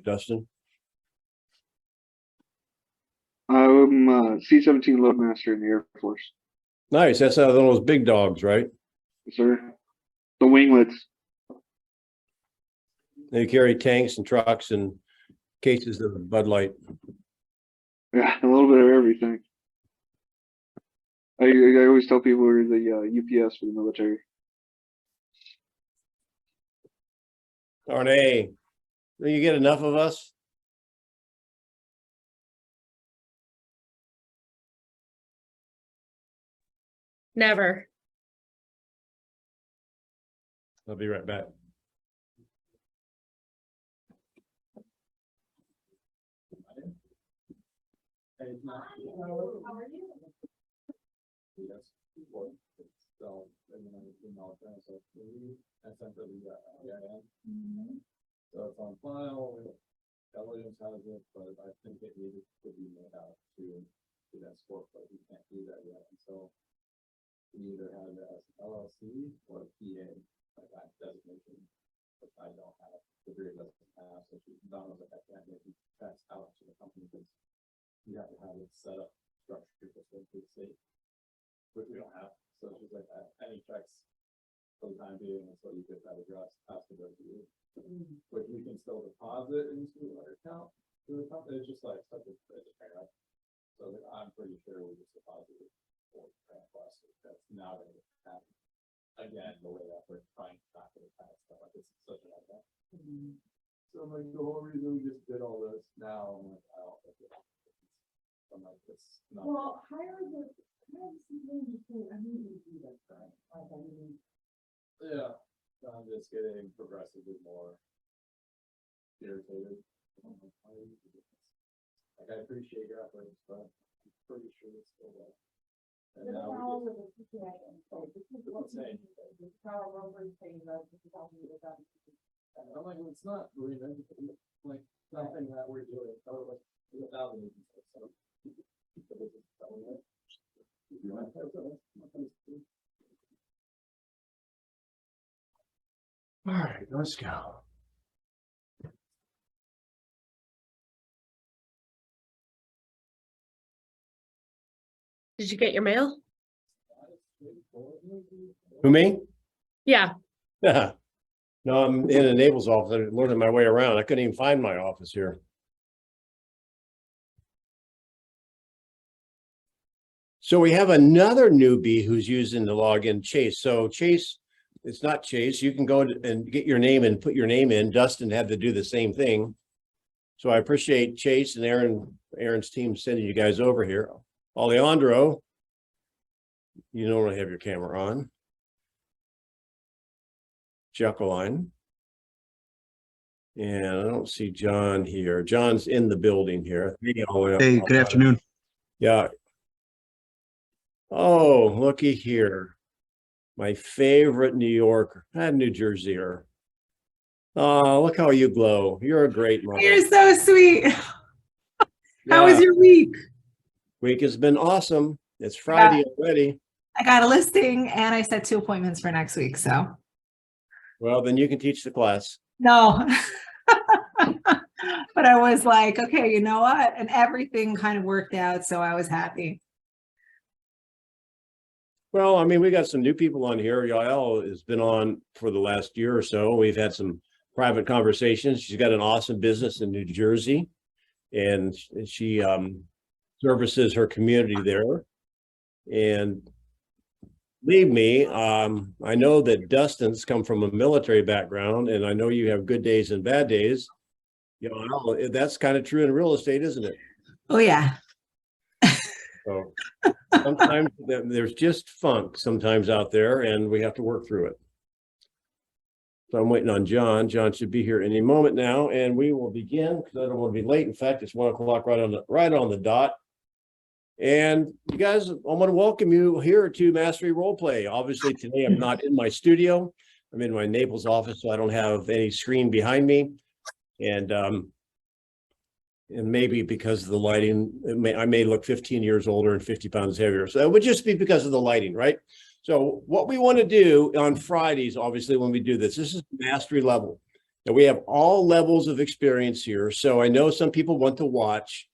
Dustin? I'm C-17 Loadmaster in the Air Force. Nice. That's one of those big dogs, right? Yes, sir. The winglets. They carry tanks and trucks and cases of Bud Light. Yeah, a little bit of everything. I always tell people we're the UPS for the military. Arne, do you get enough of us? Never. I'll be right back. Yes. So, essentially, so it's on file. Elliot has it, but I think it needed to be made out to that sport, but we can't do that yet. And so we either have it as LLC or PA, like that designation, which I don't have. The three of us have, so she's done with it. I can't make checks out to the company because you have to have it set up structure for the state, which we don't have. So she's like, any checks for the time being until you get that address has to go to you. But we can still deposit into our account to the company. It's just like such a parent. So I'm pretty sure we just deposited for plus. That's now going to happen again. The way that we're trying to track the past stuff, like it's such an event. So like the whole reason we just did all this now, I'm like, I don't think I'm like this. Well, hire the civilian I mean, you do that, right? Like, I mean, yeah. I'm just getting progressively more irritated. Like I appreciate your efforts, but I'm pretty sure it's still there. And now power we of the situation. So this is what the power of saying about this is how we would have I'm like, it's not really like nothing that we're doing. So like 1,000 agents. So All right, let's go. Did you get your mail? Who, me? Yeah. No, I'm in a Naples office. I'm learning my way around. I couldn't even find my office here. So we have another newbie who's using the login, Chase. So Chase, it's not Chase. You can go and get your name and put your name in. Dustin had to do the same thing. So I appreciate Chase and Aaron's team sending you guys over here. Alejandro, you don't have your camera on. Jacqueline. And I don't see John here. John's in the building here. Hey, good afternoon. Yeah. Oh, looky here. My favorite New Yorker and New Jerseyer. Oh, look how you glow. You're a great mother. You're so sweet. How was your week? Week has been awesome. It's Friday already. I got a listing and I set 2 appointments for next week. So, well, then you can teach the class. no, but I was like, okay, you know what? And everything kind of worked out. So I was happy. Well, I mean, we got some new people on here. Yael has been on for the last year or so. We've had some private conversations. She's got an awesome business in New Jersey, and she services her community there. And believe me, I know that Dustin's come from a military background, and I know you have good days and bad days. You know, that's kind of true in real estate, isn't it? Oh, yeah. So sometimes there's just funk sometimes out there, and we have to work through it. So I'm waiting on John. John should be here any moment now, and we will begin because I don't want to be late. In fact, it's 1 o'clock right on the dot. And you guys, I want to welcome you here to Mastery Roleplay. Obviously, today I'm not in my studio. I'm in my Naples office, so I don't have any screen behind me. And maybe because of the lighting, I may look 15 years older and 50 pounds heavier. So it would just be because of the lighting, right? So what we want to do on Fridays, obviously, when we do this is mastery level. And we have all levels of experience here. So I know some people want to watch.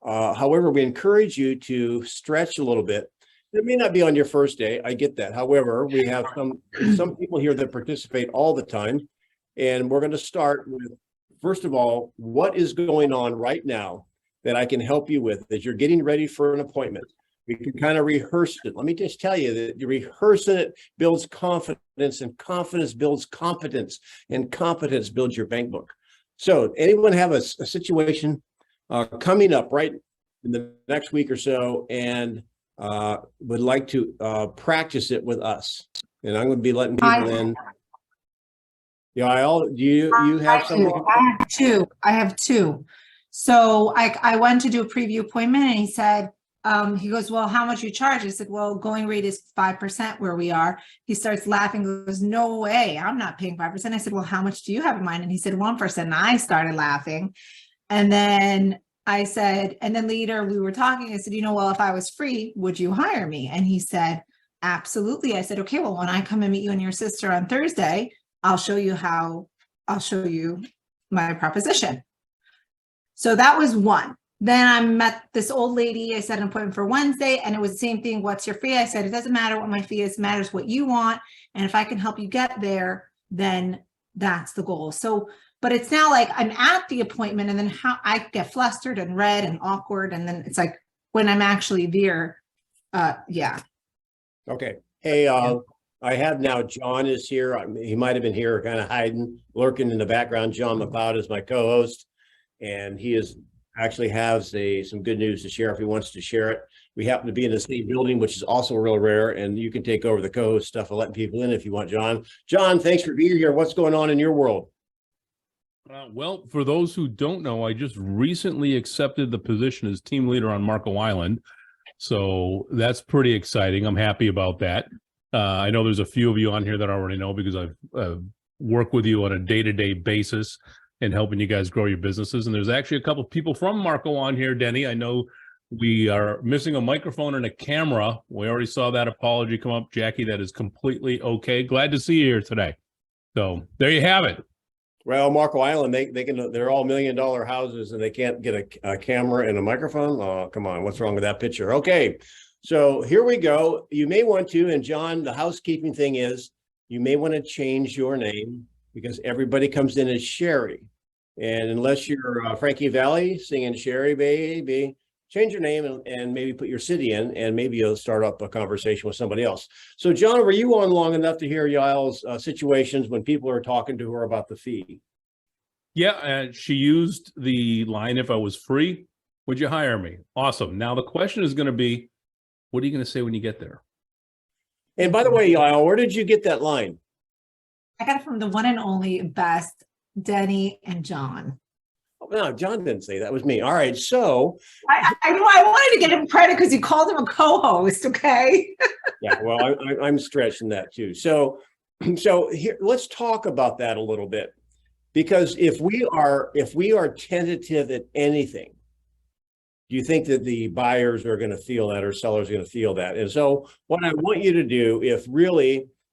However, we encourage you to stretch a little bit. It may not be on your first day. I get that. However, we have some people here that participate all the time. And we're going to start with, first of all, what is going on right now that I can help you with as you're getting ready for an appointment. We can kind of rehearse it. Let me just tell you that rehearsing it builds confidence, and confidence builds competence, and competence builds your bank book. So anyone have a situation coming up right in the next week or so and would like to practice it with us? And I'm going to be letting people in. Yael, do you have something? I have two. So I went to do a preview appointment and he said, he goes, well, how much you charge? I said, well, going rate is 5% where we are. He starts laughing, goes, no way, I'm not paying 5%. I said, well, how much do you have in mind? And he said 1%. And I started laughing. And then I said, and then later we were talking, I said, well, if I was free, would you hire me? And he said, absolutely. I said, okay, well, when I come and meet you and your sister on Thursday, I'll show you my proposition. So that was one. Then I met this old lady. I set an appointment for Wednesday and it was the same thing. What's your fee? I said, it doesn't matter what my fee is, it matters what you want. And if I can help you get there, then that's the goal. So, but it's now like I'm at the appointment and then how I get flustered and red and awkward. And then it's like when I'm actually there, yeah. Okay. Hey, I have now, John is here. He might've been here kind of hiding, lurking in the background. John McLeod is my co-host and he actually has some good news to share if he wants to share it. We happen to be in the same building, which is also real rare, and you can take over the co-host stuff and letting people in if you want, John. John, thanks for being here. What's going on in your world? Well, for those who don't know, I just recently accepted the position as team leader on Marco Island. So that's pretty exciting. I'm happy about that. I know there's a few of you on here that I already know because I've worked with you on a day-to-day basis and helping you guys grow your businesses. And there's actually a couple of people from Marco on here, Denny. I know we are missing a microphone and a camera. We already saw that apology come up. Jackie, that is completely okay. Glad to see you here today. So there you have it. Well, Marco Island, they're all $1 million houses and they can't get a camera and a microphone. Oh, come on. What's wrong with that picture? Okay. So here we go. You may want to, and John, the housekeeping thing is you may want to change your name because everybody comes in as Sherry. And unless you're Frankie Valli singing Sherry Baby, change your name and maybe put your city in, and maybe you'll start up a conversation with somebody else. So John, were you on long enough to hear Yael's situations when people are talking to her about the fee? Yeah, she used the line, if I was free, would you hire me? Awesome. Now the question is going to be, what are you going to say when you get there? And by the way, Yael, where did you get that line? I got it from the one and only best, Denny and John. Oh, no, John didn't say that. It was me. All right. So I wanted to get him credit because you called him a co-host. Okay. yeah, well, I'm stretching that too. So here, let's talk about that a little bit, because if we are tentative at anything, do you think that the buyers are going to feel that or sellers are going to feel that? And so what I want you to do,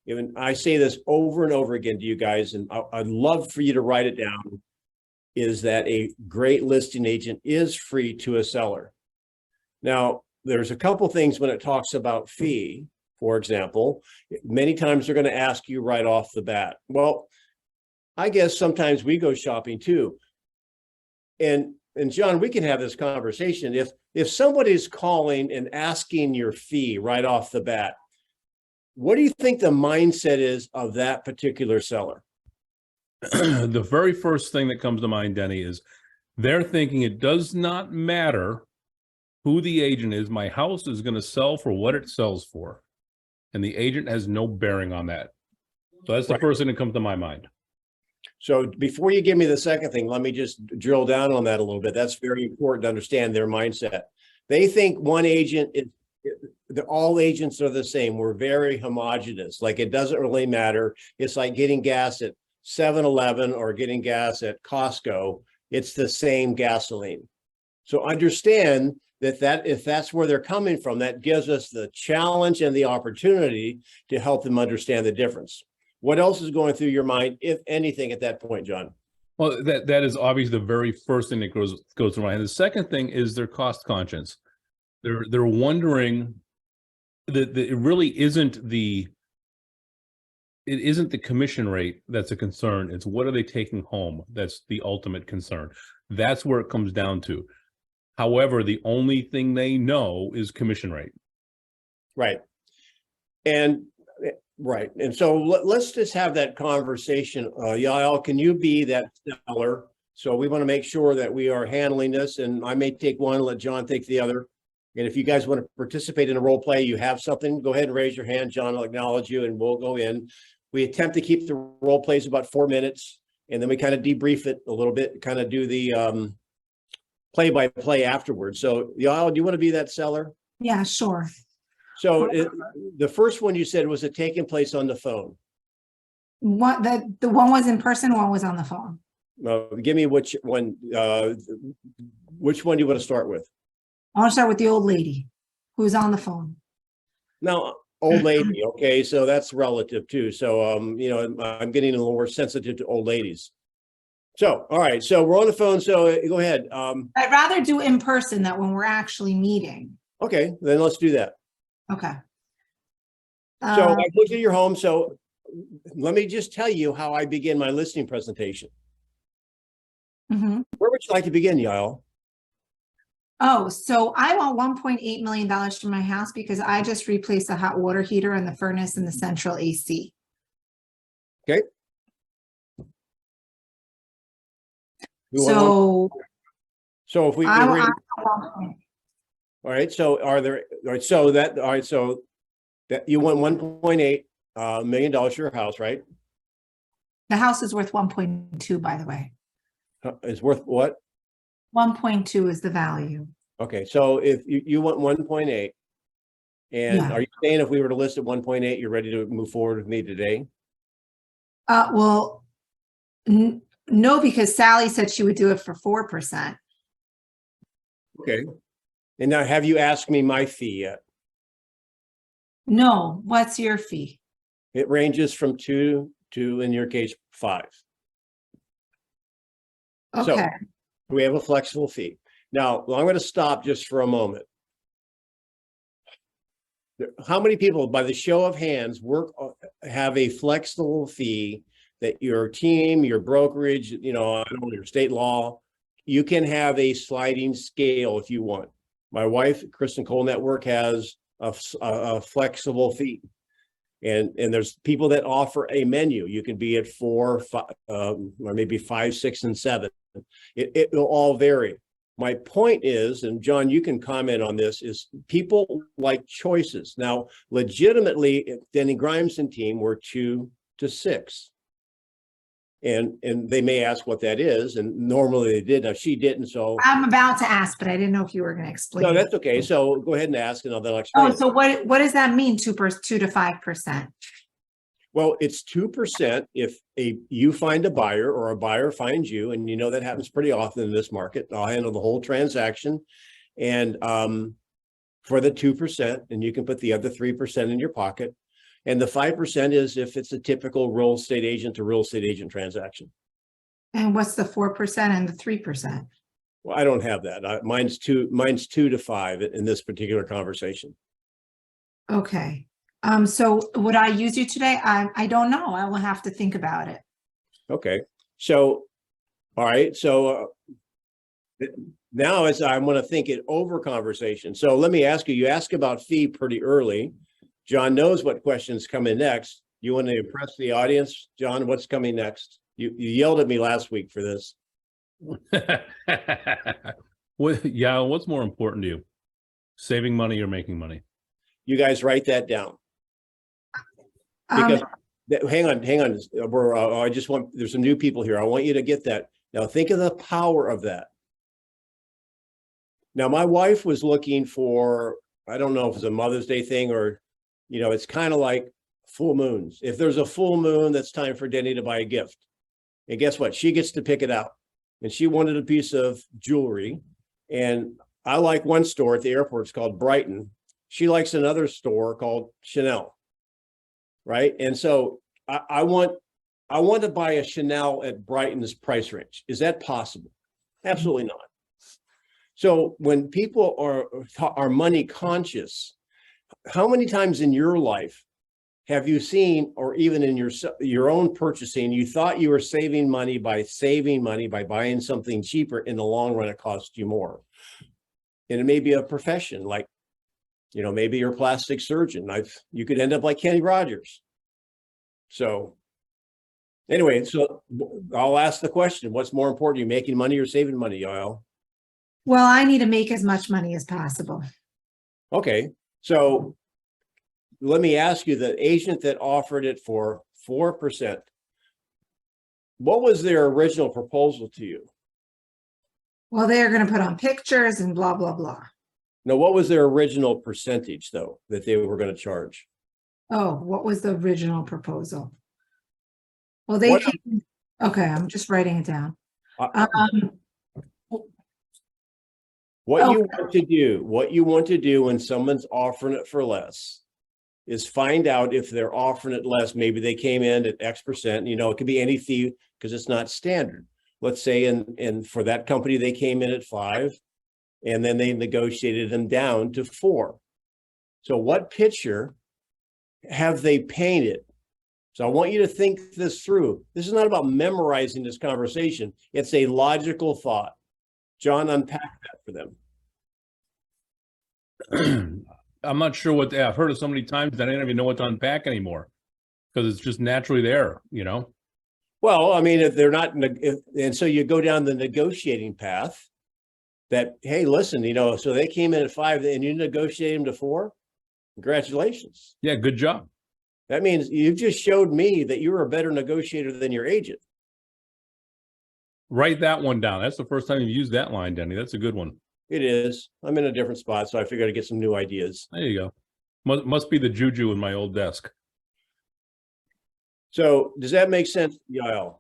even I say this over and over again to you guys, and I'd love for you to write it down, is that a great listing agent is free to a seller. Now, there's a couple things when it talks about fee. For example, many times they're going to ask you right off the bat. Well, I guess sometimes we go shopping too. And John, we can have this conversation. If somebody's calling and asking your fee right off the bat, what do you think the mindset is of that particular seller? The very first thing that comes to mind, Denny, is they're thinking it does not matter who the agent is. My house is going to sell for what it sells for. And the agent has no bearing on that. So that's the first thing that comes to my mind. So before you give me the second thing, let me just drill down on that a little bit. That's very important to understand their mindset. They think one agent is, all agents are the same. We're very homogenous. Like it doesn't really matter. It's like getting gas at 7-Eleven or getting gas at Costco. It's the same gasoline. So understand that if that's where they're coming from, that gives us the challenge and the opportunity to help them understand the difference. What else is going through your mind, if anything, at that point, John? Well, that is obviously the very first thing that goes through my mind. The second thing is their cost conscience. They're wondering that it really isn't the commission rate that's a concern. It's what are they taking home? That's the ultimate concern. That's where it comes down to. However, the only thing they know is commission rate. Right. And right. And so let's just have that conversation. Yael, can you be that seller? So we want to make sure that we are handling this, and I may take one, let John take the other. And if you guys want to participate in a role play, you have something, go ahead and raise your hand. John will acknowledge you and we'll go in. We attempt to keep the role plays about 4 minutes, and then we kind of debrief it a little bit, kind of do the play-by-play afterwards. So Yael, do you want to be that seller? Yeah, sure. So the first one you said, was it taking place on the phone? What the one was in person, one was on the phone. Give me which one do you want to start with? I want to start with the old lady who's on the phone. Now, old lady, okay, so that's relative too. So, I'm getting a little more sensitive to old ladies. So, all right, so we're on the phone, so go ahead. I'd rather do in person that when we're actually meeting. Okay, then let's do that. Okay. So I looked at your home, so let me just tell you how I begin my listing presentation. Mhm. Where would you like to begin, Yael? Oh, so I want $1.8 million for my house because I just replaced the hot water heater and the furnace and the central AC. Okay. So if we agree, all right, so so that you want $1.8 million for your house, right? The house is worth 1.2, by the way. It's worth what? 1.2 is the value. Okay, so if you want 1.8, and Yeah. are you saying if we were to list at 1.8, you're ready to move forward with me today? Well, no, because Sally said she would do it for 4%. Okay. And now, have you asked me my fee yet? No, what's your fee? It ranges from 2 to, in your case, 5. So- Okay. We have a flexible fee. Now, I'm going to stop just for a moment. How many people, by the show of hands, have a flexible fee that your team, your brokerage, I don't know, your state law, you can have a sliding scale if you want. My wife, Kristen Cole Network, has a flexible fee. And there's people that offer a menu. You can be at 4, 5, or maybe 5, 6, and 7. It will all vary. My point is, and John, you can comment on this, is people like choices. Now, legitimately, Denny Grimes and team were 2 to 6. And they may ask what that is, and normally they did. Now, she didn't, so. I'm about to ask, but I didn't know if you were going to explain. No, that's okay. So go ahead and ask, and I'll explain. Oh, so what does that mean? 2 to 5%? Well, it's 2% if you find a buyer or a buyer finds you, and that happens pretty often in this market. I'll handle the whole transaction, and for the 2%, and you can put the other 3% in your pocket. And the 5% is if it's a typical real estate agent to real estate agent transaction. And what's the 4% and the 3%? Well, I don't have that. Mine's 2 to 5 in this particular conversation. Okay. So would I use you today? I don't know. I will have to think about it. Okay. So, all right. So now I want to think it over conversation. So let me ask you, you ask about fee pretty early. John knows what questions come in next. You want to impress the audience? John, what's coming next? You yelled at me last week for this. What's more important to you? Saving money or making money? You guys write that down. Because hang on. I just want, there's some new people here. I want you to get that. Now think of the power of that. Now, my wife was looking for, I don't know if it's a Mother's Day thing or, it's kind of like full moons. If there's a full moon, that's time for Denny to buy a gift. And guess what? She gets to pick it out. And she wanted a piece of jewelry. And I like one store at the airport. It's called Brighton. She likes another store called Chanel. Right. And so I want I want to buy a Chanel at Brighton's price range. Is that possible? Absolutely not. So when people are money conscious, how many times in your life have you seen, or even in your own purchasing, you thought you were saving money by buying something cheaper? In the long run, it costs you more. And it may be a profession, like, you know, maybe you're a plastic surgeon. You could end up like Kenny Rogers. So anyway, so I'll ask the question, what's more important, you making money or saving money, Yael? Well, I need to make as much money as possible. Okay, so let me ask you, the agent that offered it for 4%, what was their original proposal to you? Well, they're going to put on pictures and blah, blah, blah. No, what was their original percentage, though, that they were going to charge? Oh, what was the original proposal? Well, they What- came, okay, I'm just writing it down. What Oh. you want to do when someone's offering it for less is find out if they're offering it less. Maybe they came in at X%, you know, it could be any fee because it's not standard. Let's say, and for that company, they came in at 5, and then they negotiated them down to 4. So what picture have they painted? So I want you to think this through. This is not about memorizing this conversation. It's a logical thought. John, unpack that for them. I'm not sure what I've heard it so many times that I don't even know what to unpack anymore because it's just naturally there, you know? Well, I mean, if they're not, and so you go down the negotiating path that, hey, listen, you know, so they came in at 5 and you negotiate them to 4. Congratulations. Yeah, good job. That means you've just showed me that you're a better negotiator than your agent. Write that one down. That's the first time you've used that line, Denny. That's a good one. It is. I'm in a different spot, so I figured I'd get some new ideas. There you go. Must be the juju in my old desk. So does that make sense, Yael?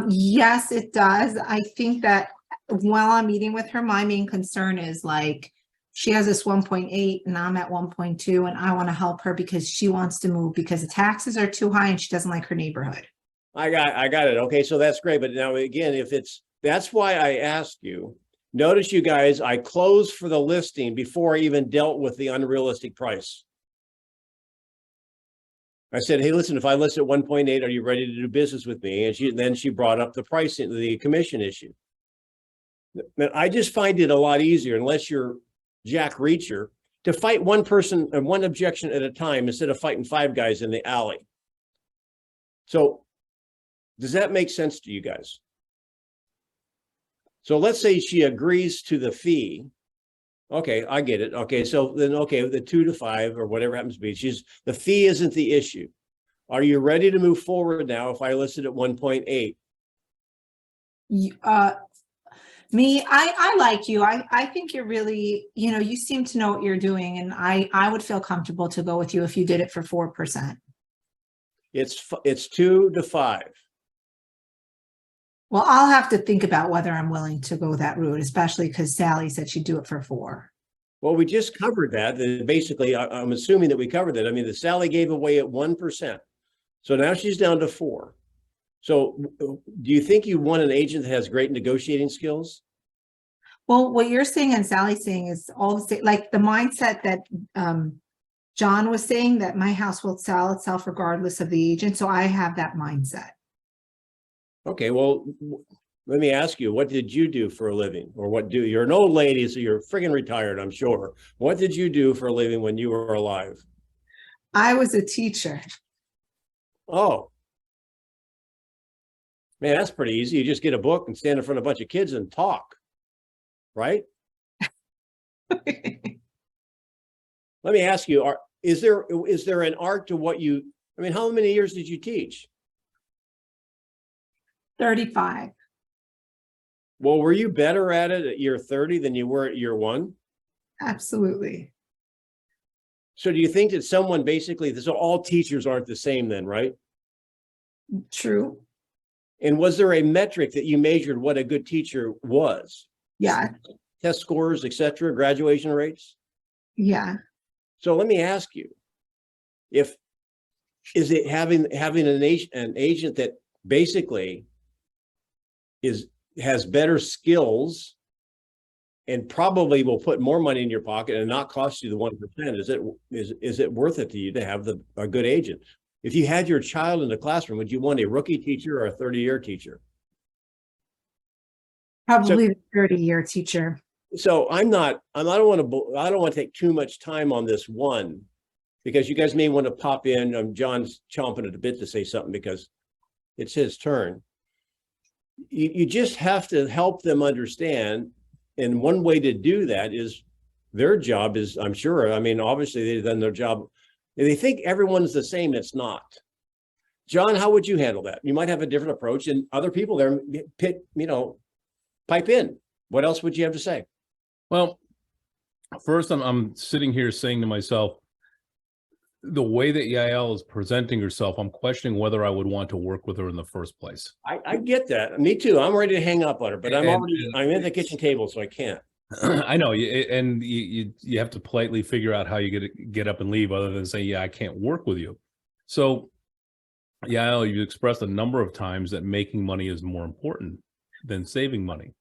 Yes, it does. I think that while I'm meeting with her, my main concern is like, she has this 1.8 and I'm at 1.2 and I want to help her because she wants to move because the taxes are too high and she doesn't like her neighborhood. I got it. Okay, so that's great. But now again, that's why I asked you. Notice, you guys, I closed for the listing before I even dealt with the unrealistic price. I said, hey, listen, if I list at 1.8, are you ready to do business with me? And then she brought up the pricing, the commission issue. Man, I just find it a lot easier, unless you're Jack Reacher, to fight one person and one objection at a time instead of fighting 5 guys in the alley. So does that make sense to you guys? So let's say she agrees to the fee. Okay, I get it. Okay, so then, okay, the 2 to 5 or whatever happens to be, the fee isn't the issue. Are you ready to move forward now if I listed at 1.8? I like you. I think you're really, you know, you seem to know what you're doing, and I would feel comfortable to go with you if you did it for 4%. It's 2 to 5. Well, I'll have to think about whether I'm willing to go that route, especially because Sally said she'd do it for 4. Well, we just covered that. Basically, I'm assuming that we covered that. I mean, the Sally gave away at 1%. So now she's down to 4. So do you think you want an agent that has great negotiating skills? Well, what you're saying and Sally's saying is all the same, like the mindset that John was saying, that my house will sell itself regardless of the agent. So I have that mindset. Okay, well, let me ask you, what did you do for a living? Or you're an old lady, so you're friggin' retired, I'm sure. What did you do for a living when you were alive? I was a teacher. Oh. Man, that's pretty easy. You just get a book and stand in front of a bunch of kids and talk, right? Let me ask you, is there an art to what I mean, how many years did you teach? 35. Well, were you better at it at year 30 than you were at year 1? Absolutely. So do you think that someone basically, so all teachers aren't the same then, right? True. And was there a metric that you measured what a good teacher was? Yeah. Test scores, et cetera, graduation rates? Yeah. So let me ask you, if is it having an agent that basically has better skills and probably will put more money in your pocket and not cost you the 1%? Is it worth it to you to have a good agent? If you had your child in the classroom, would you want a rookie teacher or a 30-year teacher? Probably the 30-year teacher. So I don't want to take too much time on this one, because you guys may want to pop in. John's chomping at the bit to say something because it's his turn. You just have to help them understand. And one way to do that is their job is, I'm sure, I mean, obviously they've done their job. They think everyone's the same. It's not. John, how would you handle that? You might have a different approach, and other people there pipe in. What else would you have to say? Well, first, I'm sitting here saying to myself, the way that Yael is presenting herself, I'm questioning whether I would want to work with her in the first place. I get that. Me too. I'm ready to hang up on her, but I'm in the kitchen table, so I can't. I know, and you have to politely figure out how you get up and leave, other than say, yeah, I can't work with you. So, Yael, you expressed a number of times that making money is more important than saving money.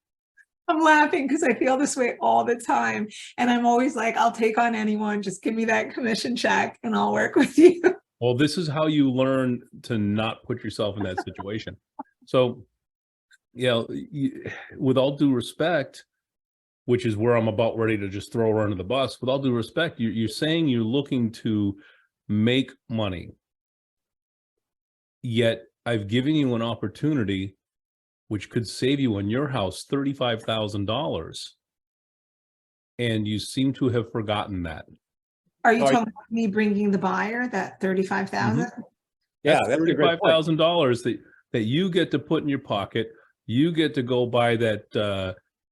I'm laughing because I feel this way all the time. And I'm always like, I'll take on anyone. Just give me that commission check and I'll work with you. Well, this is how you learn to not put yourself in that situation. So, with all due respect, which is where I'm about ready to just throw her under the bus, with all due respect, you're saying you're looking to make money. Yet I've given you an opportunity which could save you in your house $35,000. And you seem to have forgotten that. Are you talking about me bringing the buyer that $35,000? Mm-hmm. Yeah, that's $35,000 that you get to put in your pocket. You get to go buy that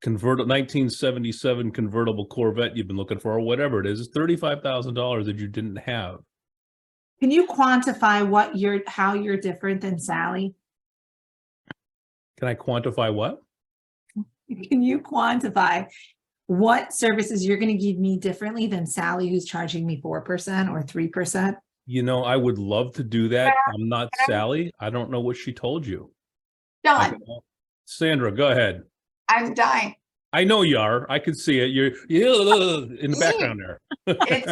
1977 convertible Corvette you've been looking for, or whatever it is. It's $35,000 that you didn't have. Can you quantify how you're different than Sally? Can I quantify what? Can you quantify what services you're going to give me differently than Sally, who's charging me 4% or 3%? I would love to do that. I'm not Sally. I don't know what she told you. John, Sandra, go ahead. I'm dying. I know you are. I can see it. You're in the background there. It's,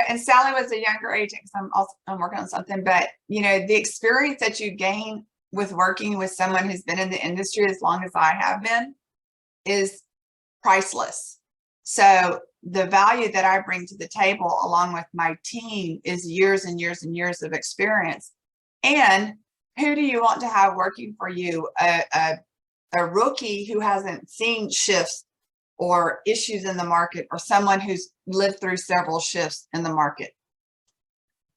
and Sally was a younger agent because I'm working on something, but the experience that you gain with working with someone who's been in the industry as long as I have been is priceless. So the value that I bring to the table along with my team is years and years and years of experience. And who do you want to have working for you? A rookie who hasn't seen shifts or issues in the market, or someone who's lived through several shifts in the market?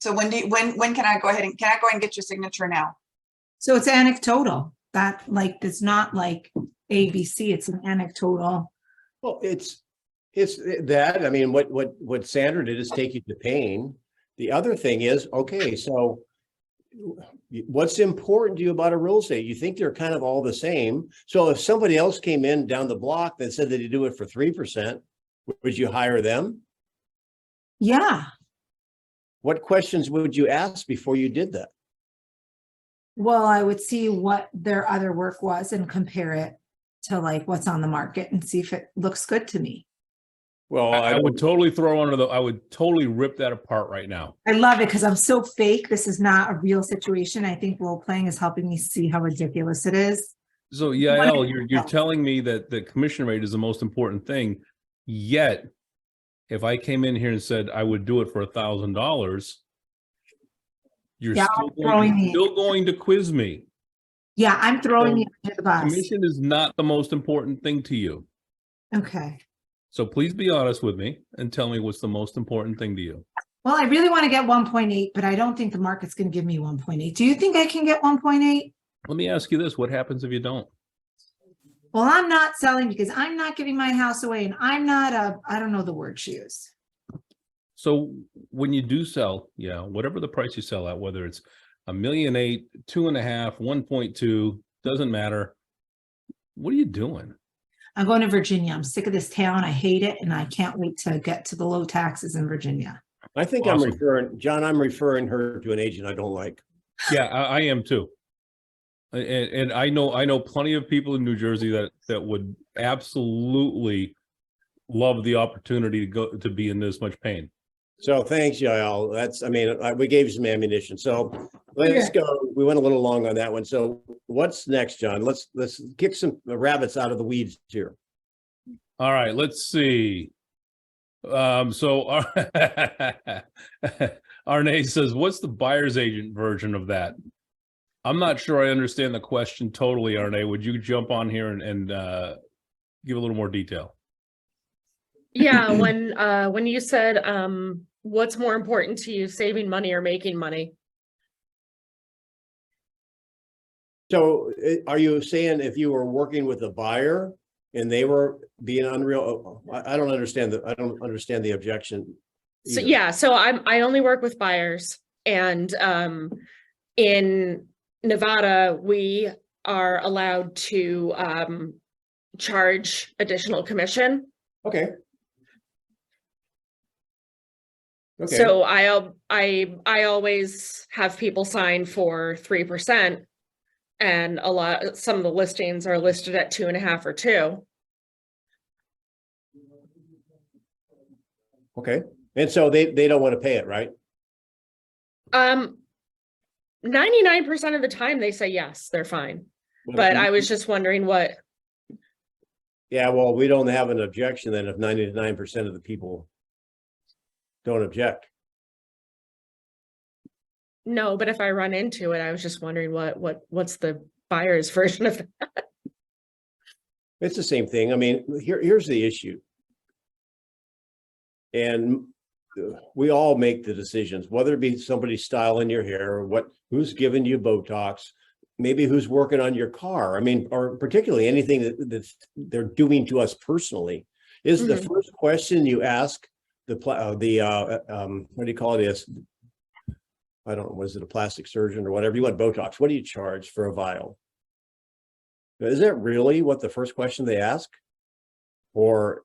So when can I go ahead and get your signature now? So it's anecdotal. That it's not like ABC. It's an anecdotal. Well, it's that. I mean, what Sandra did is take you to pain. The other thing is, okay, so what's important to you about a real estate? You think they're kind of all the same. So if somebody else came in down the block that said that you do it for 3%, would you hire them? Yeah. What questions would you ask before you did that? Well, I would see what their other work was and compare it to what's on the market and see if it looks good to me. Well, I would totally I would totally rip that apart right now. I love it because I'm so fake. This is not a real situation. I think role playing is helping me see how ridiculous it is. So Yael, you're telling me that the commission rate is the most important thing. Yet, if I came in here and said I would do it for $1,000, you're still going to quiz me. Yeah, I'm throwing you under the bus. Commission is not the most important thing to you. Okay. So please be honest with me and tell me what's the most important thing to you. Well, I really want to get 1.8, but I don't think the market's going to give me 1.8. Do you think I can get 1.8? Let me ask you this. What happens if you don't? Well, I'm not selling because I'm not giving my house away, and I'm not I don't know the word shoes. So when you do sell, whatever the price you sell at, whether it's $1.8 million, 2.5, 1.2, doesn't matter. What are you doing? I'm going to Virginia. I'm sick of this town. I hate it, and I can't wait to get to the low taxes in Virginia. I think Awesome. I'm referring her to an agent I don't like. Yeah, I am too. And I know plenty of people in New Jersey that would absolutely love the opportunity to be in this much pain. So thanks, Yael. We gave you some ammunition. So let's go. We went a little long on that one. So what's next, John? Let's kick some rabbits out of the weeds here. All right, let's see. So Arne says, what's the buyer's agent version of that? I'm not sure I understand the question totally, Arne. Would you jump on here and give a little more detail? Yeah, when you said what's more important to you, saving money or making money? So are you saying if you were working with a buyer and they were being unreal? I don't understand the objection. So either. yeah, so I only work with buyers, and in Nevada, we are allowed to charge additional commission. Okay. Okay. So I always have people sign for 3%, and some of the listings are listed at 2.5 or 2. Okay. And so they don't want to pay it, right? 99% of the time they say yes, they're fine. But I was just wondering what. Yeah, well, we don't have an objection then if 99% of the people don't object. No, but if I run into it, I was just wondering what's the buyer's version of that? It's the same thing. I mean, here's the issue. And we all make the decisions, whether it be somebody styling your hair or who's giving you Botox, maybe who's working on your car. I mean, or particularly anything that they're doing to us personally. Is the first question you ask what do you call it? I don't know, was it a plastic surgeon or whatever? You want Botox? What do you charge for a vial? Is that really what the first question they ask? Or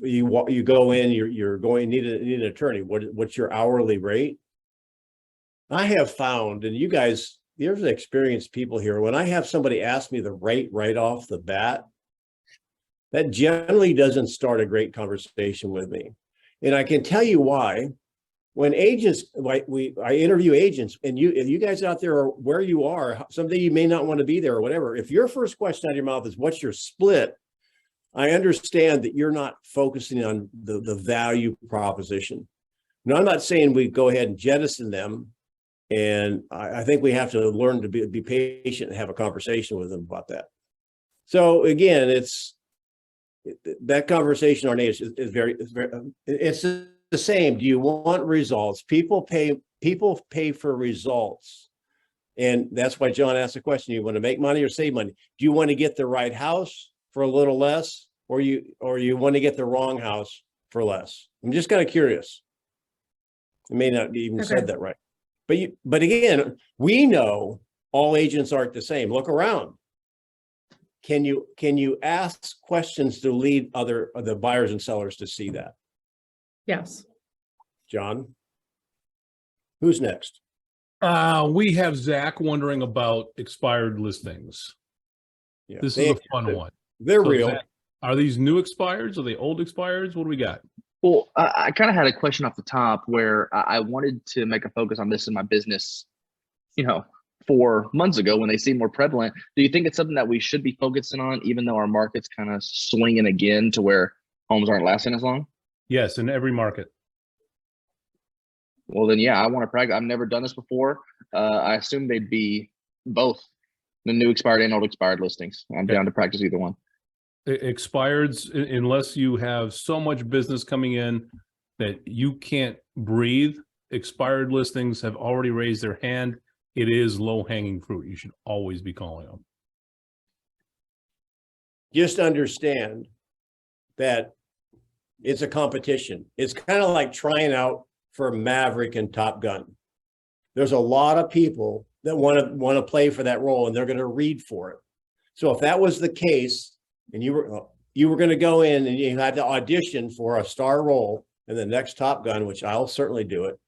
you go in, you're going need an attorney. What's your hourly rate? I have found, and you guys, there's experienced people here. When I have somebody ask me the rate right off the bat, that generally doesn't start a great conversation with me. And I can tell you why. When agents, I interview agents, and you guys out there are where you are, someday you may not want to be there or whatever. If your first question out of your mouth is what's your split, I understand that you're not focusing on the value proposition. Now, I'm not saying we go ahead and jettison them. And I think we have to learn to be patient and have a conversation with them about that. So again, that conversation, Arne, is very, it's the same. Do you want results? People pay for results. And that's why John asked the question, you want to make money or save money? Do you want to get the right house for a little less, or you want to get the wrong house for less? I'm just kind of curious. I may not even said that right. But again, we know all agents aren't the same. Look around. Can you ask questions to lead the buyers and sellers to see that? Yes. John, who's next? We have Zach wondering about expired listings. Yeah, This is a fun one. They're So real. Zach, are these new expireds? Are they old expireds? What do we got? Well, I kind of had a question off the top where I wanted to make a focus on this in my business, 4 months ago when they seemed more prevalent. Do you think it's something that we should be focusing on, even though our market's kind of swinging again to where homes aren't lasting as long? Yes, in every market. Well, then, yeah, I want to practice. I've never done this before. I assume they'd be both the new expired and old expired listings. I'm down to practice either one. Expireds, unless you have so much business coming in that you can't breathe, expired listings have already raised their hand. It is low-hanging fruit. You should always be calling them. Just understand that it's a competition. It's kind of like trying out for Maverick and Top Gun. There's a lot of people that want to play for that role, and they're going to read for it. So if that was the case, and you were going to go in and you had to audition for a star role, and the next Top Gun, which I'll certainly do it,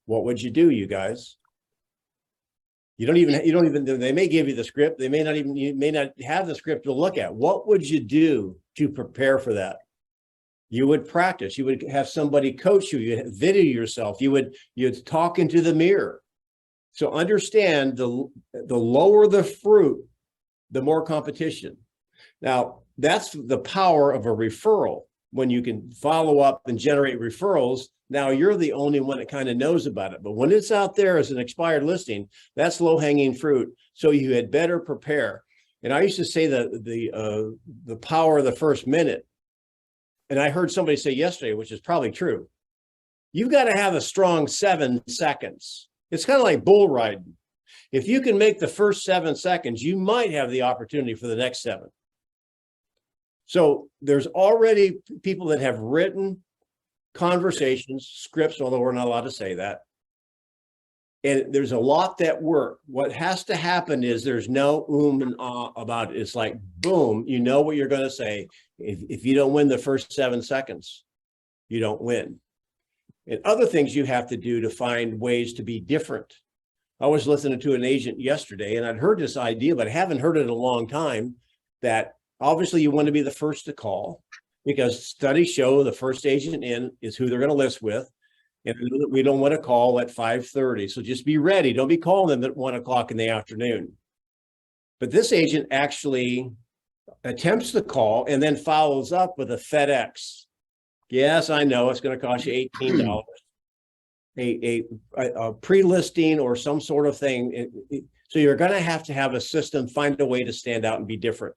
what would you do, you guys? You don't even, they may give you the script. You may not have the script to look at. What would you do to prepare for that? You would practice. You would have somebody coach you. You'd video yourself. You'd talk into the mirror. So understand the lower the fruit, the more competition. Now, that's the power of a referral. When you can follow up and generate referrals, now you're the only one that kind of knows about it. But when it's out there as an expired listing, that's low-hanging fruit. So you had better prepare. And I used to say that the power of the first minute. And I heard somebody say yesterday, which is probably true. You've got to have a strong 7 seconds. It's kind of like bull riding. If you can make the first 7 seconds, you might have the opportunity for the next 7. So there's already people that have written conversations, scripts, although we're not allowed to say that. And there's a lot that work. What has to happen is there's no and ah about it. It's like, boom, you know what you're going to say. If you don't win the first 7 seconds, you don't win. And other things you have to do to find ways to be different. I was listening to an agent yesterday, and I'd heard this idea, but I haven't heard it in a long time, that obviously you want to be the first to call, because studies show the first agent in is who they're going to list with. And we don't want to call at 5:30. So just be ready. Don't be calling them at 1 o'clock in the afternoon. But this agent actually attempts the call and then follows up with a FedEx. Yes, I know it's going to cost you $18. A pre-listing or some sort of thing. So you're going to have a system, find a way to stand out and be different.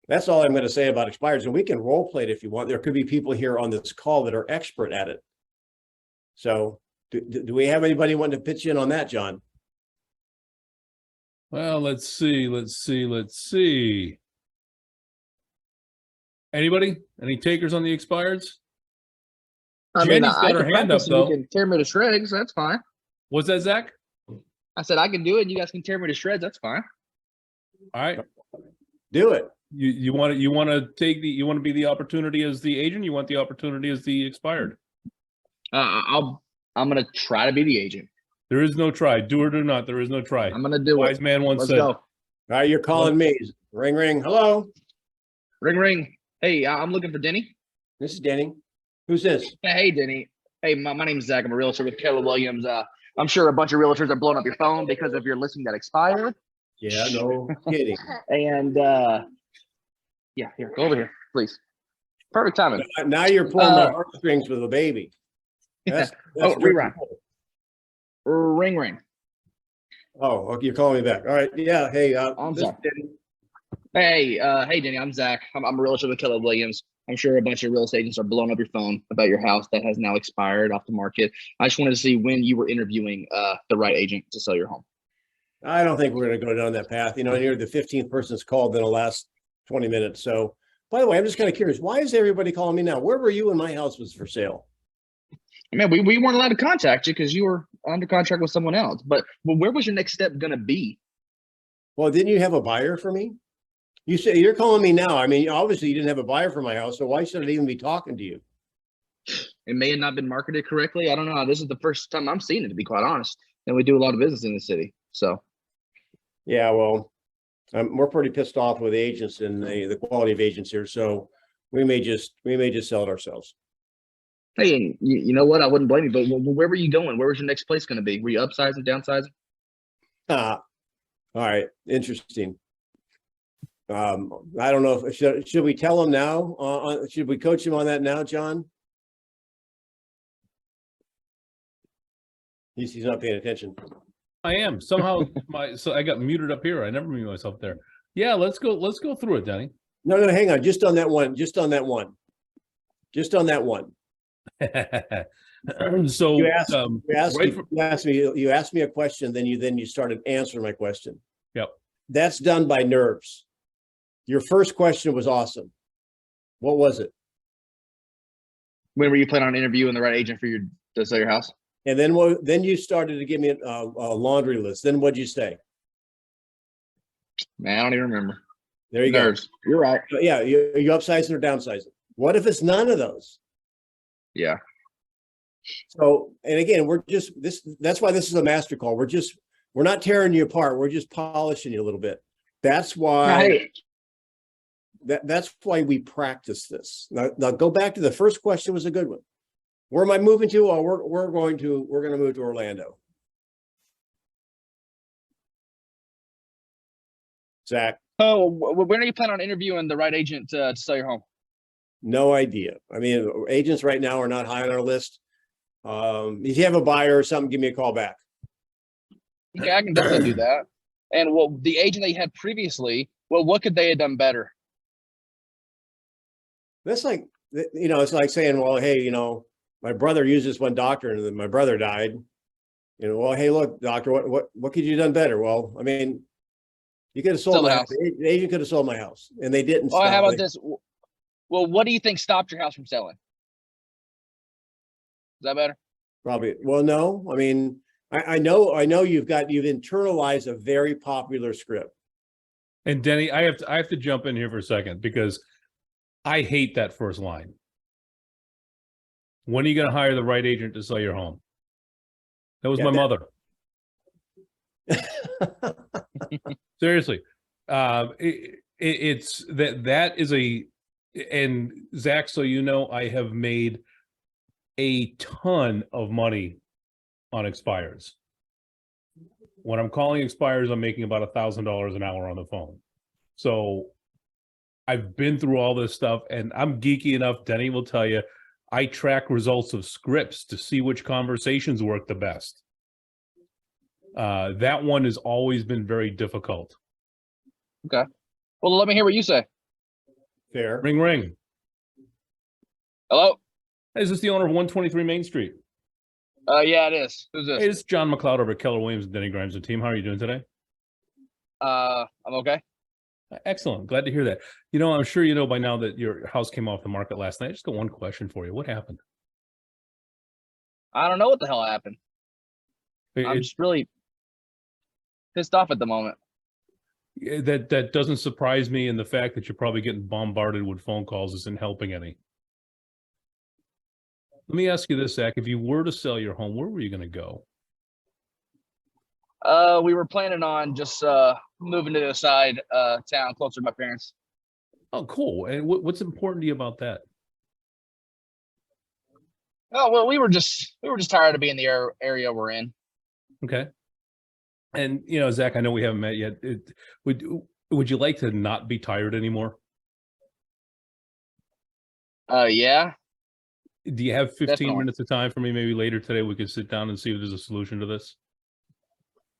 That's all I'm going to say about expireds. And we can role play it if you want. There could be people here on this call that are expert at it. So do we have anybody wanting to pitch in on that, John? Well, let's see. Anybody? Any takers on the expireds? I mean, Jenny's got I her can hand practice up, and you though. can tear me to shreds. That's fine. What's that, Zach? I said I can do it. And you guys can tear me to shreds. That's fine. All right. Do it. You want to be the opportunity as the agent? You want the opportunity as the expired? I'm gonna try to be the agent. There is no try. Do it or not. There is no try. I'm gonna do Wise it. man once Let's said. go. All right, you're calling me. Ring, ring. Hello. Ring, ring. Hey, I'm looking for Denny. This is Denny. Who's this? Hey, Denny. Hey, my name's Zach. I'm a realtor with Keller Williams. I'm sure a bunch of realtors are blowing up your phone because of your listing that expired. Yeah, no kidding. And yeah, here, go over here, please. Perfect timing. Now you're pulling my heartstrings with a baby. That's Oh, pretty rerun. cool. Ring, ring. Oh, okay, you're calling me back. All right. Yeah. Hey, I'm this is sorry. Denny. Hey, Denny. I'm Zach. I'm a realtor with Keller Williams. I'm sure a bunch of real estate agents are blowing up your phone about your house that has now expired off the market. I just wanted to see when you were interviewing the right agent to sell your home. I don't think we're going to go down that path. You know, you're the 15th person that's called in the last 20 minutes. So, by the way, I'm just kind of curious. Why is everybody calling me now? Where were you when my house was for sale? I mean, we weren't allowed to contact you because you were under contract with someone else. But where was your next step going to be? Well, didn't you have a buyer for me? You say you're calling me now. I mean, obviously you didn't have a buyer for my house. So why should I even be talking to you? It may have not been marketed correctly. I don't know. This is the first time I'm seeing it, to be quite honest. And we do a lot of business in the city. So, Yeah, well, we're pretty pissed off with the agents and the quality of agents here. So we may just sell it ourselves. hey, and you know what? I wouldn't blame you. But where were you going? Where was your next place going to be? Were you upsizing, downsizing? All right, interesting. I don't know if should we tell him now? Should we coach him on that now, John? He's not paying attention. I am somehow so I got muted up here. I never muted myself there. Yeah, let's go through it, Denny. No, hang on. Just on that one. So You asked me a question, then you started answering my question. Yep. That's done by nerves. Your first question was awesome. What was it? When were you planning on interviewing the right agent for to sell your house? And then you started to give me a laundry list. Then what'd you say? Man, I don't even remember. There you Nerves. You're right. go. Yeah, you upsizing or downsizing? What if it's none of those? Yeah. So, and again, that's why this is a master call. We're not tearing you apart. We're just polishing you a little bit. That's why, Right. that's why we practice this. Now go back to the first question, was a good one. Where am I moving to? Oh, we're going to move to Orlando. Zach, Oh, when are you planning on interviewing the right agent to sell your home? no idea. I mean, agents right now are not high on our list. If you have a buyer or something, give me a call back. Okay, I can definitely do that. And well, the agent that you had previously, well, what could they have done better? That's like, it's like saying, well, hey, my brother used this one doctor and then my brother died. Well, hey, look, doctor, what could you have done better? Well, I mean, you could have sold Sell the my house. house. The agent could have sold my house and they didn't. Oh, how sell about it. this? Well, what do you think stopped your house from selling? Is that better? Probably. Well, no, I mean, I know you've internalized a very popular script. And Denny, I have to jump in here for a second because I hate that first line. When are you going to hire the right agent to sell your home? That was Yeah, my mother. Seriously. It's that is and Zach, so I have made a ton of money on expires. When I'm calling expires, I'm making about $1,000 an hour on the phone. So I've been through all this stuff and I'm geeky enough. Denny will tell you, I track results of scripts to see which conversations work the best. That one has always been very difficult. Okay. Well, let me hear what you say. Fair. Ring, ring. Hello? Is this the owner of 123 Main Street? Yeah, it is. Who's Hey, this? this is John McLeod over at Keller Williams and Denny Grimes and team. How are you doing today? I'm okay. Excellent. Glad to hear that. I'm sure you know by now that your house came off the market last night. I just got one question for you. What happened? I don't know what the hell happened. I'm just really pissed off at the moment. That doesn't surprise me, and the fact that you're probably getting bombarded with phone calls isn't helping any. Let me ask you this, Zach. If you were to sell your home, where were you going to go? We were planning on just moving to the side town closer to my parents. Oh, cool. And what's important to you about that? Oh, well, we were just tired of being the area we're in. Okay. And Zach, I know we haven't met yet. Would you like to not be tired anymore? Yeah. Do you have 15 Definitely. minutes of time for me? Maybe later today we could sit down and see if there's a solution to this.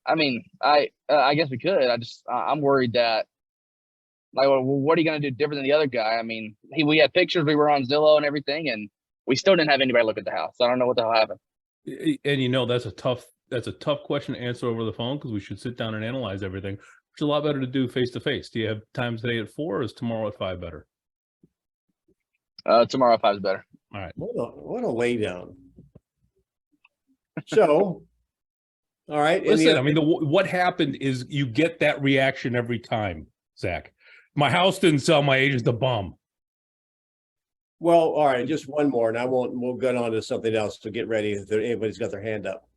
I mean, I guess we could. I'm worried that, like, well, what are you gonna do different than the other guy? I mean, we had pictures, we were on Zillow and everything, and we still didn't have anybody look at the house. I don't know what the hell happened. And that's a tough question to answer over the phone because we should sit down and analyze everything. Which is a lot better to do face to face. Do you have time today at 4 or is tomorrow at 5 better? Tomorrow at 5 is better. All right. What a lay down. So, all right. Listen, I mean, what happened is you get that reaction every time, Zach. My house didn't sell, my agent's a bum. Well, all right, just one more, and we'll get on to something else to get ready if anybody's got their hand up.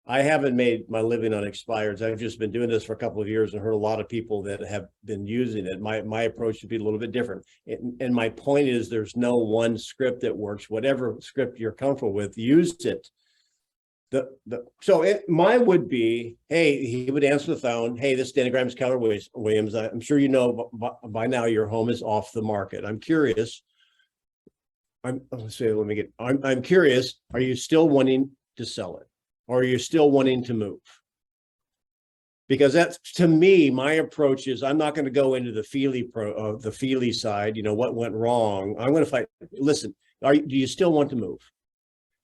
I haven't made my living on expireds. I've just been doing this for a couple of years and heard a lot of people that have been using it. My approach would be a little bit different. And my point is there's no one script that works. Whatever script you're comfortable with, use it. Mine would be, hey, he would answer the phone. Hey, this is Denny Grimes, Keller Williams. I'm sure you know by now your home is off the market. I'm curious. I'm curious. Are you still wanting to sell it? Or are you still wanting to move? Because that's, to me, my approach is I'm not going to go into the feely side, what went wrong. I'm going to fight. Listen, do you still want to move?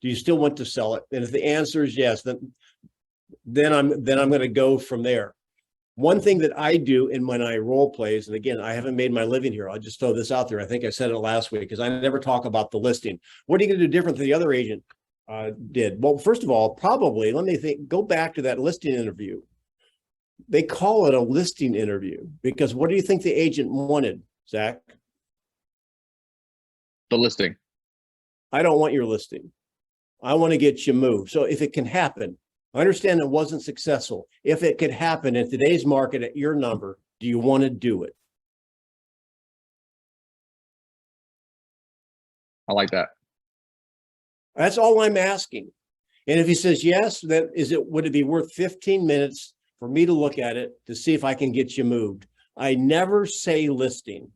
Do you still want to sell it? And if the answer is yes, then I'm going to go from there. One thing that I do when I role plays, and again, I haven't made my living here. I'll just throw this out there. I think I said it last week because I never talk about the listing. What are you going to do different than the other agent did? Well, first of all, probably, let me think, go back to that listing interview. They call it a listing interview because what do you think the agent wanted, Zach? The listing. I don't want your listing. I want to get you moved. So if it can happen, I understand it wasn't successful. If it could happen in today's market at your number, do you want to do it? I like that. That's all I'm asking. And if he says yes, then would it be worth 15 minutes for me to look at it to see if I can get you moved? I never say listing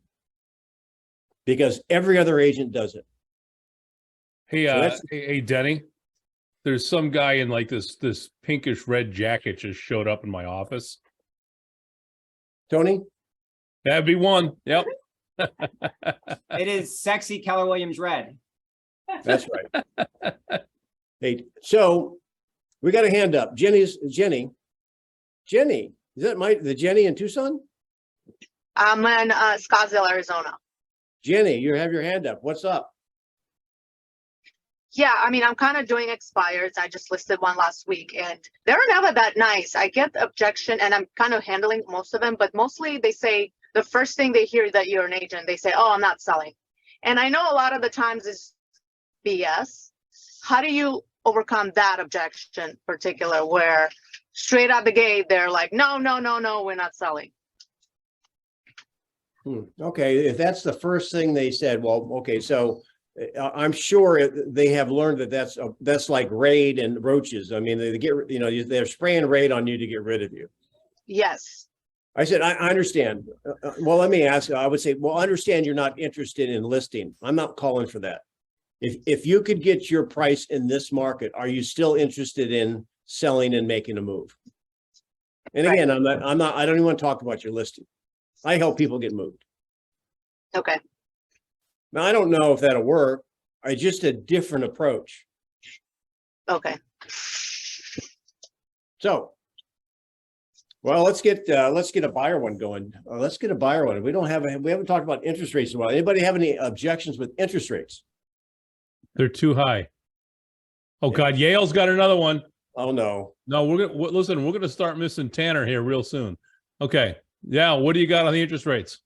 because every other agent does it. Hey, So that's- hey, Denny, there's some guy in like this pinkish red jacket just showed up in my office. Tony? That'd be one. Yep. It is sexy Keller Williams red. That's right. Hey, so we got a hand up. Jenny, is that the Jenny in Tucson? I'm in Scottsdale, Arizona. Jenny, you have your hand up. What's up? Yeah, I mean, I'm kind of doing expires. I just listed one last week and they're never that nice. I get the objection and I'm kind of handling most of them, but mostly they say the first thing they hear that you're an agent, they say, oh, I'm not selling. And I know a lot of the times is BS. How do you overcome that objection particular where straight out the gate, they're like, no, we're not selling. Okay, if that's the first thing they said, well, okay, so I'm sure they have learned that that's like raid and roaches. I mean, they get, they're spraying raid on you to get rid of you. Yes. I said, I understand. Well, let me ask, I would say, well, I understand you're not interested in listing. I'm not calling for that. If you could get your price in this market, are you still interested in selling and making a move? And again, I don't even want to talk about your listing. I help people get moved. Okay. Now, I don't know if that'll work. I just a different approach. Okay. So, well, let's get a buyer one going. Let's get a buyer one. We haven't talked about interest rates in a while. Anybody have any objections with interest rates? They're too high. Oh God, Yale's got another one. Oh no. No, we're gonna start missing Tanner here real soon. Okay. Yeah, what do you got on the interest rates?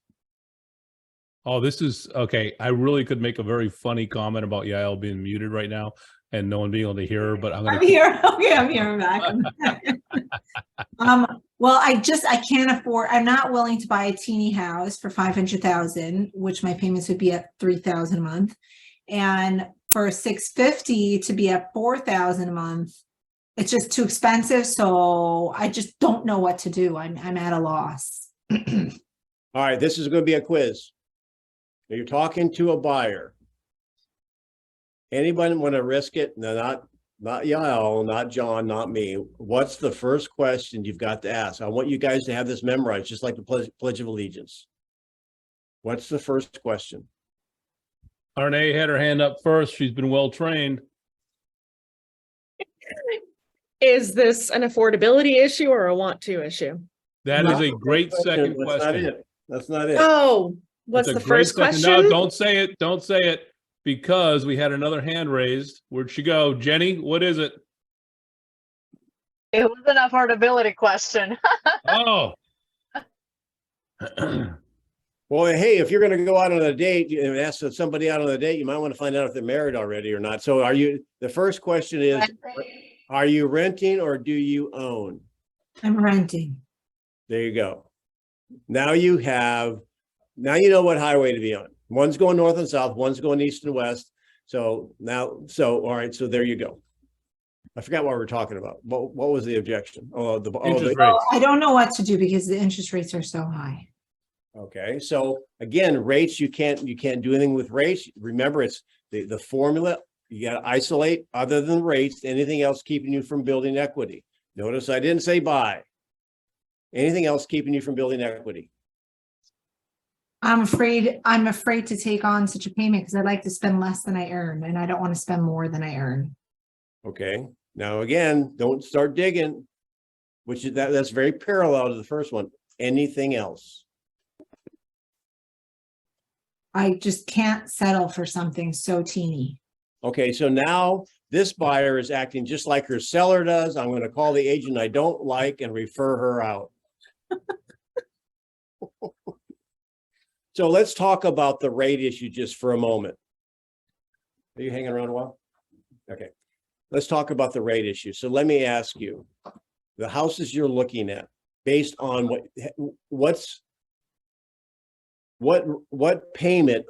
Oh, this is okay. I really could make a very funny comment about Yael being muted right now and no one being able to hear her, but I'm here. Okay, I'm here. I'm back. Well, I can't afford. I'm not willing to buy a teeny house for 500,000, which my payments would be at 3,000 a month, and for 650 to be at 4,000 a month, it's just too expensive. So I just don't know what to do. I'm at a loss. All right, this is going to be a quiz. You're talking to a buyer. Anybody want to risk it? No, not Yael, not John, not me. What's the first question you've got to ask? I want you guys to have this memorized, just like the Pledge of Allegiance. What's the first question? Arne had her hand up first. She's been well trained. Is this an affordability issue or a want to issue? That is a great second That's not question. it. That's not it. Oh, what's That's the a great first second- question? No, don't say it. Don't say it because we had another hand raised. Where'd she go? Jenny, what is it? It was an affordability question. Oh. Well, hey, if you're going to go out on a date and ask somebody out on a date, you might want to find out if they're married already or not. So the first question is, are you renting or do you own? I'm renting. There you go. Now you know what highway to be on. One's going north and south, one's going east and west. All right, so there you go. I forgot what we were talking about. What was the objection? Interest rates. I don't know what to do because the interest rates are so high. Okay, so again, rates, you can't do anything with rates. Remember, it's the formula. You got to isolate other than rates, anything else keeping you from building equity. Notice I didn't say buy. Anything else keeping you from building equity? I'm afraid to take on such a payment because I'd like to spend less than I earn and I don't want to spend more than I earn. Okay, now again, don't start digging, that's very parallel to the first one. Anything else? I just can't settle for something so teeny. Okay, so now this buyer is acting just like her seller does. I'm going to call the agent I don't like and refer her out. So let's talk about the rate issue just for a moment. Are you hanging around a while? Okay. let's talk about the rate issue. So let me ask you, the houses you're looking at, based on what payment,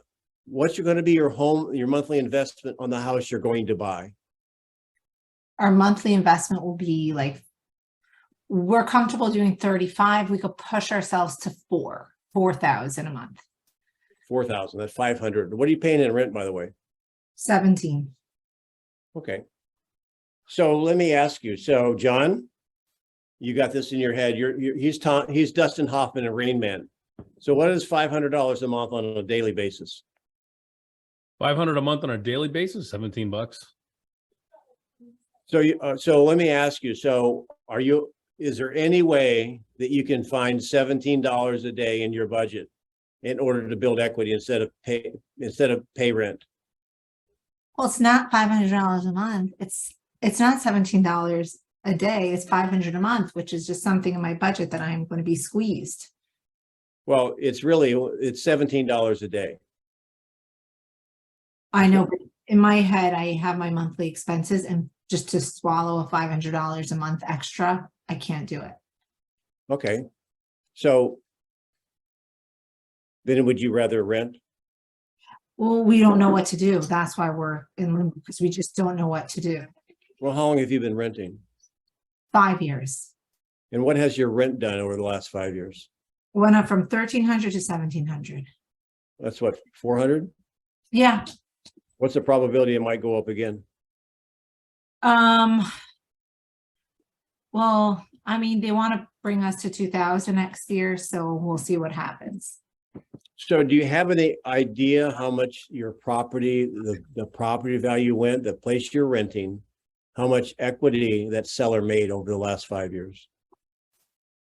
what's going to be your monthly investment on the house you're going to buy? Our monthly investment will be like, we're comfortable doing 35. We could push ourselves to 4,000 a month. 4,000, that's 500. What are you paying in rent, by the way? 17. Okay. So let me ask you, so John, you got this in your head. He's Dustin Hoffman and Rain Man. So what is $500 a month on a daily basis? 500 a month on a daily basis, $17. So so let me ask you, so is there any way that you can find $17 a day in your budget in order to build equity instead of pay rent? Well, it's not $500 a month. It's not $17 a day. It's $500 a month, which is just something in my budget that I'm going to be squeezed. Well, it's $17 a day. I know, but in my head, I have my monthly expenses, and just to swallow a $500 a month extra, I can't do it. Okay. So then would you rather rent? Well, we don't know what to do. That's why we're in limbo, because we just don't know what to do. Well, how long have you been renting? 5 years. And what has your rent done over the last 5 years? Went up from 1,300 to 1,700. That's what, 400? Yeah. What's the probability it might go up again? Well, I mean, they want to bring us to 2,000 next year, so we'll see what happens. So do you have any idea how much your property, the property value went, the place you're renting, how much equity that seller made over the last 5 years?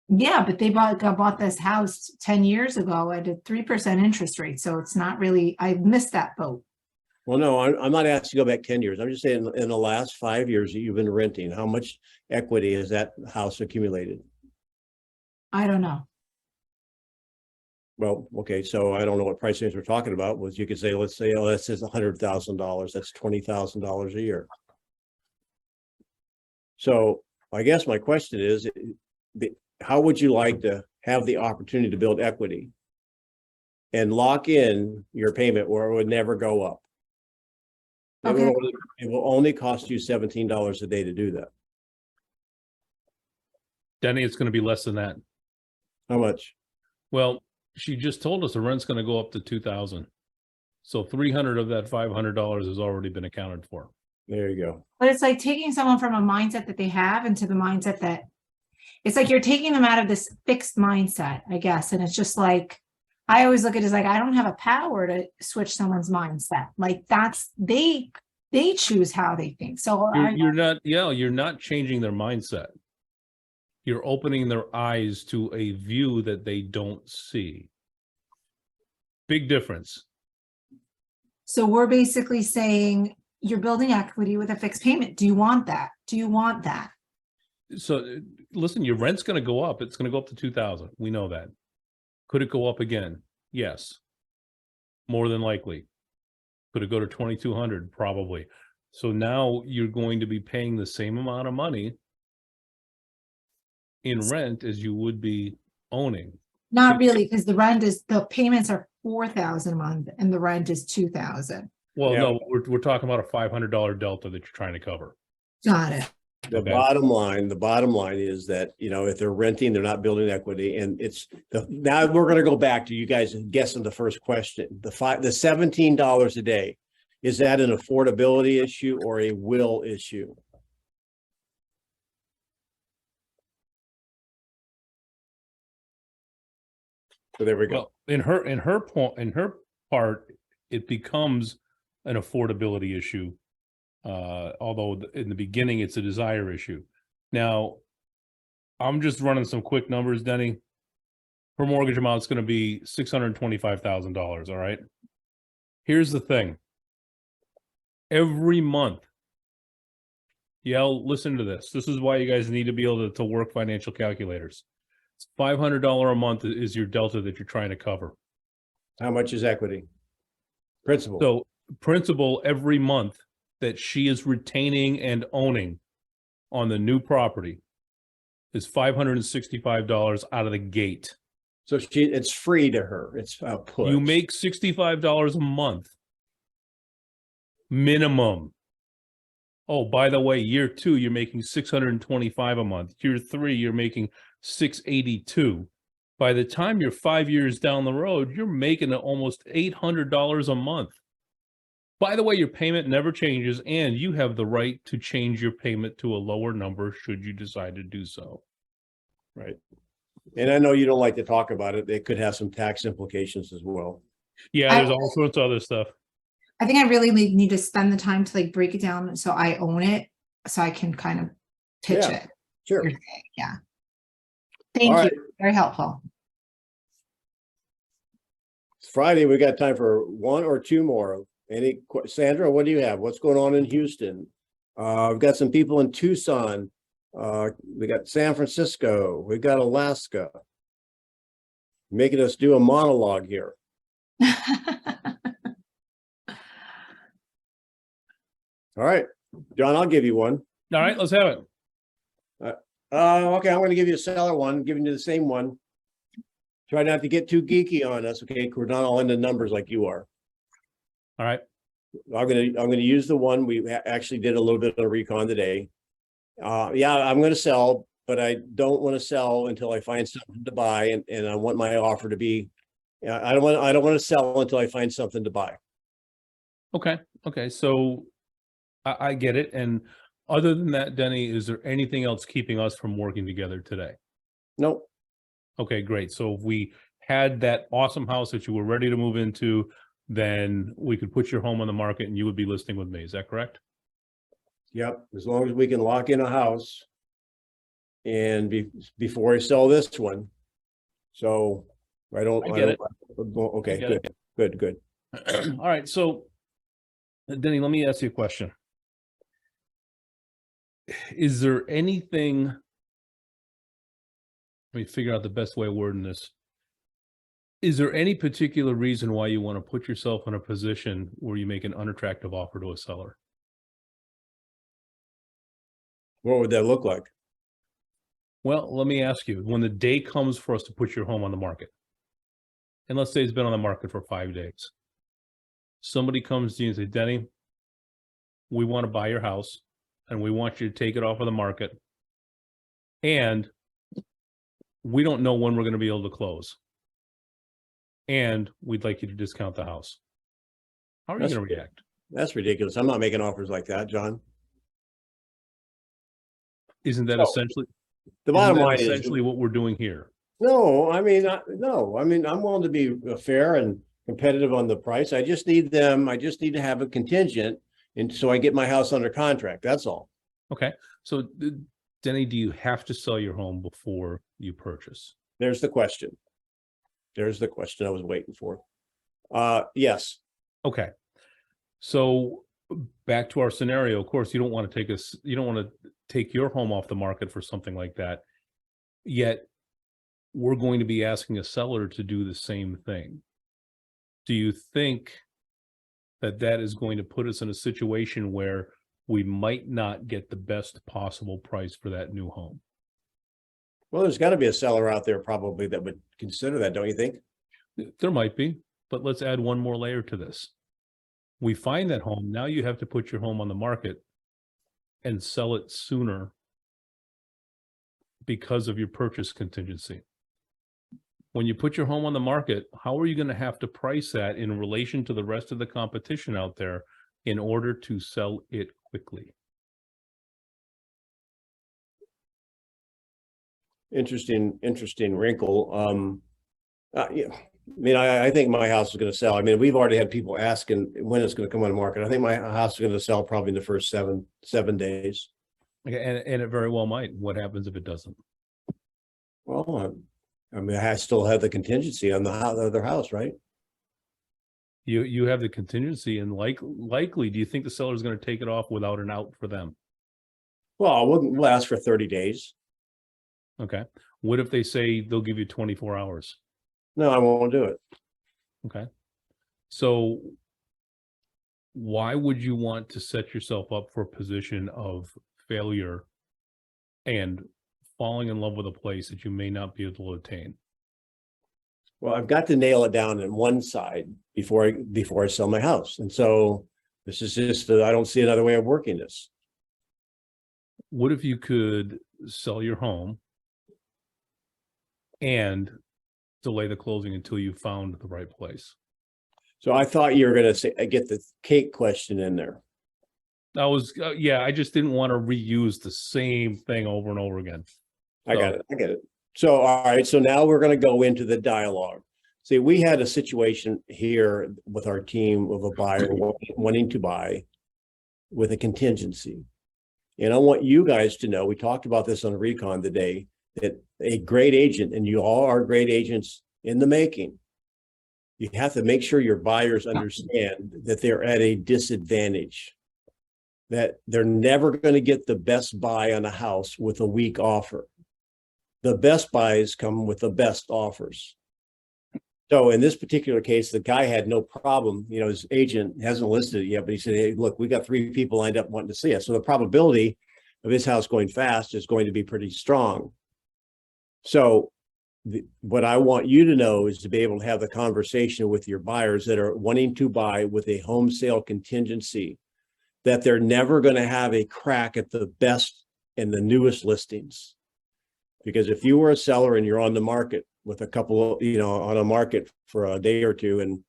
Yeah, but they bought this house 10 years ago at a 3% interest rate, so it's not really, I missed that boat. Well, no, I'm not asking you to go back 10 years. I'm just saying in the last 5 years that you've been renting, how much equity has that house accumulated? I don't know. Well, okay, so I don't know what price range we're talking about. Was you could say, let's say, oh, that says $100,000. That's $20,000 a year. So I guess my question is, how would you like to have the opportunity to build equity and lock in your payment where it would never go up? Okay. It will only cost you $17 a day to do that. Denny, it's going to be less than that. How much? Well, she just told us the rent's going to go up to 2,000. So 300 of that $500 has already been accounted for. There you go. But it's like taking someone from a mindset that they have into the mindset that it's like you're taking them out of this fixed mindset, I guess. And it's just like, I always look at it as like, I don't have a power to switch someone's mindset. Like that's, they choose how they think. So You're not changing their mindset. You're opening their eyes to a view that they don't see. Big difference. So we're basically saying you're building equity with a fixed payment. Do you want that? Do you want that? So listen, your rent's going to go up. It's going to go up to 2,000. We know that. Could it go up again? Yes. More than likely. Could it go to 2,200? Probably. So now you're going to be paying the same amount of money in rent as you would be owning. Not really, because the payments are 4,000 a month and the rent is 2,000. Well, Yeah. no, we're talking about a $500 delta that you're trying to cover. Got it. The Okay. bottom line is that, if they're renting, they're not building equity. And now we're going to go back to you guys guessing the first question. The $17 a day, is that an affordability issue or a will issue? So there we go. Well, in her part, it becomes an affordability issue. Although in the beginning, it's a desire issue. Now, I'm just running some quick numbers, Denny. Her mortgage amount is going to be $625,000. All right. Here's the thing. Every month, listen to this. This is why you guys need to be able to work financial calculators. It's $500 a month is your delta that you're trying to cover. How much is equity? Principal. So principal every month that she is retaining and owning on the new property is $565 out of the gate. So it's free to her. It's put. You make $65 a month minimum. Oh, by the way, year 2, you're making $625 a month. Year 3, you're making $682. By the time you're 5 years down the road, you're making almost $800 a month. By the way, your payment never changes, and you have the right to change your payment to a lower number should you decide to do so. Right. And I know you don't like to talk about it. It could have some tax implications as well. Yeah, there's all sorts of other stuff. I think I really need to spend the time to like break it down so I own it, so I can kind of pitch Yeah, it. sure. Yeah. Thank All you. right. Very helpful. It's Friday, we got time for one or two more. Sandra, what do you have? What's going on in Houston? We've got some people in Tucson. We got San Francisco. We've got Alaska. Making us do a monologue here. All right, John, I'll give you one. All right, let's have it. Okay, I'm going to give you a seller one, giving you the same one. Try not to get too geeky on us, okay? We're not all into numbers like you are. All right. I'm gonna use the one we actually did a little bit of recon today. Yeah, I'm gonna sell, but I don't want to sell until I find something to buy, and I want my offer to be. I don't want to sell until I find something to buy. Okay. Okay. So I get it. And other than that, Denny, is there anything else keeping us from working together today? Nope. Okay, great. So if we had that awesome house that you were ready to move into, then we could put your home on the market and you would be listing with me. Is that correct? Yep. As long as we can lock in a house, and before I sell this one, so I get it. Okay, good. All right. So, Denny, let me ask you a question. Is there anything? Let me figure out the best way of wording this. Is there any particular reason why you want to put yourself in a position where you make an unattractive offer to a seller? What would that look like? Well, let me ask you, when the day comes for us to put your home on the market, and let's say it's been on the market for 5 days, somebody comes to you and says, Denny, we want to buy your house and we want you to take it off of the market, and we don't know when we're going to be able to close, and we'd like you to discount the house. How are you going to react? That's ridiculous. I'm not making offers like that, John. Isn't that No. essentially The bottom line is essentially what we're doing here? no. I mean, I'm willing to be fair and competitive on the price. I just need to have a contingent, and so I get my house under contract. That's all. Okay. So, Denny, do you have to sell your home before you purchase? There's the question. There's the question I was waiting for. Yes. Okay. So back to our scenario, of course, you don't want to take your home off the market for something like that. Yet we're going to be asking a seller to do the same thing. Do you think that is going to put us in a situation where we might not get the best possible price for that new home? Well, there's got to be a seller out there probably that would consider that, don't you think? There might be, but let's add one more layer to this. We find that home, now you have to put your home on the market and sell it sooner because of your purchase contingency. When you put your home on the market, how are you going to have to price that in relation to the rest of the competition out there in order to sell it quickly? Interesting wrinkle. Yeah. I mean, I think my house is going to sell. I mean, we've already had people asking when it's going to come on the market. I think my house is going to sell probably in the first seven days. Okay, and it very well might. What happens if it doesn't? Well, I mean, I still have the contingency on the other house, right? You have the contingency, and likely, do you think the seller is going to take it off without an out for them? Well, we'll ask for 30 days. Okay. What if they say they'll give you 24 hours? No, I won't do it. Okay. So why would you want to set yourself up for a position of failure and falling in love with a place that you may not be able to attain? Well, I've got to nail it down on one side before I sell my house. And so this is just, I don't see another way of working this. What if you could sell your home and delay the closing until you found the right place? So I thought you were going to say, I get the cake question in there. That was, yeah, I just didn't want to reuse the same thing over and over again. I got it. I get it. So, all right. So now we're going to go into the dialogue. See, we had a situation here with our team of a buyer wanting to buy with a contingency. And I want you guys to know, we talked about this on Recon today, that a great agent, and you all are great agents in the making, you have to make sure your buyers understand that they're at a disadvantage, that they're never going to get the best buy on a house with a weak offer. The best buys come with the best offers. So in this particular case, the guy had no problem. You know, his agent hasn't listed it yet, but he said, hey, look, we got 3 people lined up wanting to see it. So the probability of his house going fast is going to be pretty strong. So what I want you to know is to be able to have the conversation with your buyers that are wanting to buy with a home sale contingency, that they're never going to have a crack at the best and the newest listings. Because if you were a seller and you're on the market with a couple of, you know, on a market for a day or two, and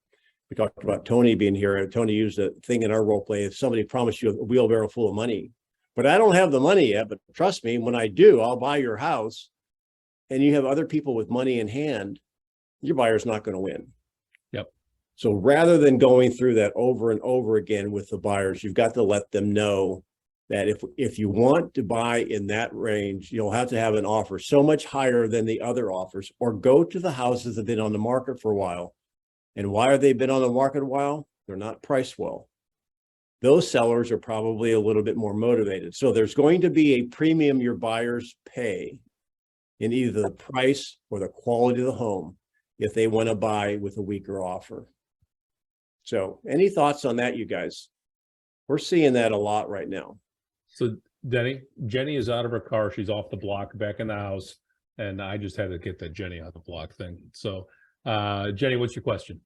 we talked about Tony being here, Tony used a thing in our role play, if somebody promised you a wheelbarrow full of money, but I don't have the money yet, but trust me, when I do, I'll buy your house, and you have other people with money in hand, your buyer's not going to win. Yep. So rather than going through that over and over again with the buyers, you've got to let them know that if you want to buy in that range, you'll have to have an offer so much higher than the other offers, or go to the houses that have been on the market for a while. And why have they been on the market a while? They're not priced well. Those sellers are probably a little bit more motivated. So there's going to be a premium your buyers pay in either the price or the quality of the home if they want to buy with a weaker offer. So any thoughts on that, you guys? We're seeing that a lot right now. So Denny, Jenny is out of her car. She's off the block, back in the house. And I just had to get that Jenny out the block thing. So Jenny, what's your question?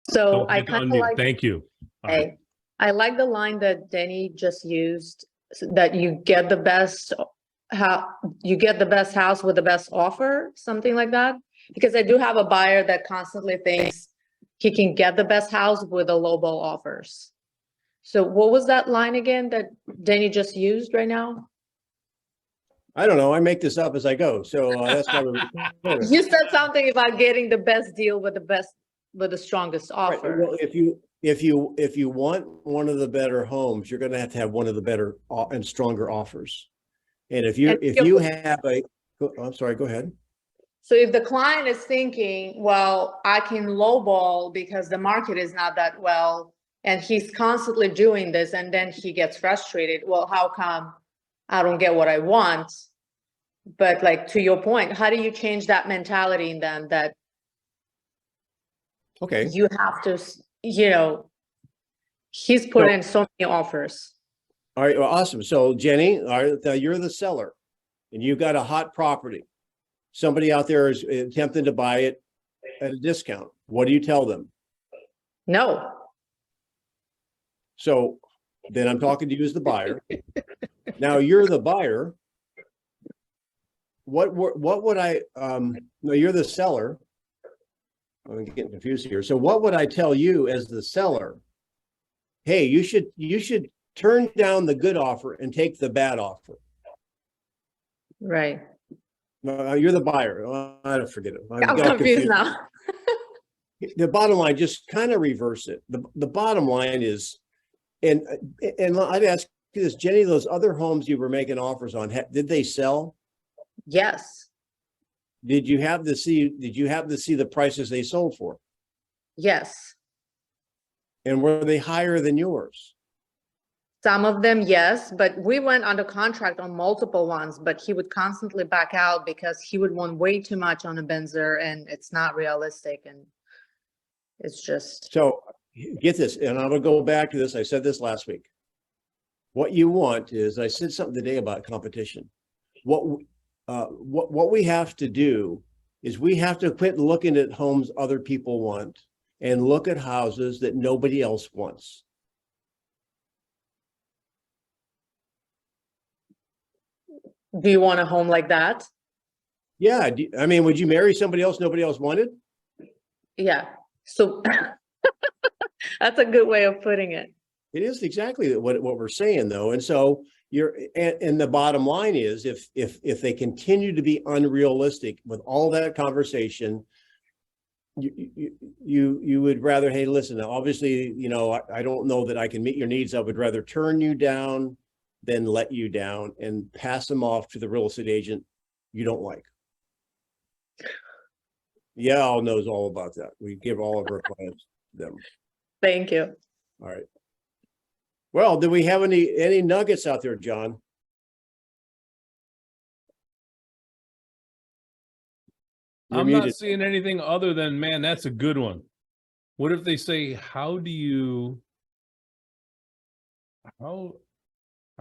So Don't I forget to kind of unmute. like, Thank you. All right. hey, I like the line that Denny just used, that you get the best, how you get the best house with the best offer, something like that. Because I do have a buyer that constantly thinks he can get the best house with the lowball offers. So what was that line again that Denny just used right now? I don't know. I make this up as I go. So that's why we're You said something about getting the best deal with the strongest right. offer. Well, if you want one of the better homes, you're going to have one of the better and stronger offers. And if you have I'm sorry, go ahead. So if the client is thinking, well, I can lowball because the market is not that well, and he's constantly doing this, and then he gets frustrated. Well, how come I don't get what I want? But like, to your point, how do you change that mentality in them that Okay. you have to, you know, he's put in so many offers. All right. Well, awesome. So Jenny, all right, now you're the seller and you've got a hot property. Somebody out there is attempting to buy it at a discount. What do you tell them? No. So then I'm talking to you as the buyer. Now you're the buyer. What would I, no, you're the seller. I'm getting confused here. So what would I tell you as the seller? Hey, you should turn down the good offer and take the bad offer. Right. You're the buyer. I don't forget it. I'm confused now. The bottom line, just kind of reverse it. The bottom line is, and I'd ask you this, Jenny, those other homes you were making offers on, did they sell? Yes. Did you have to see the prices they sold for? Yes. And were they higher than yours? Some of them, yes, but we went under contract on multiple ones, but he would constantly back out because he would want way too much on a Benzer, and it's not realistic, and it's just. So get this, and I'm gonna go back to this. I said this last week. What you want is, I said something today about competition. What we have to do is we have to quit looking at homes other people want and look at houses that nobody else wants. Do you want a home like that? Yeah, I mean, would you marry somebody else nobody else wanted? Yeah, so that's a good way of putting it. It is exactly what we're saying, though. And so and the bottom line is, if they continue to be unrealistic with all that conversation, you would rather, hey, listen, obviously, you know, I don't know that I can meet your needs. I would rather turn you down than let you down and pass them off to the real estate agent you don't like. Yael knows all about that. We give all of our clients them. Thank you. All right. Well, do we have any nuggets out there, John? You're I'm muted. not seeing anything other than, man, that's a good one. What if they say, how do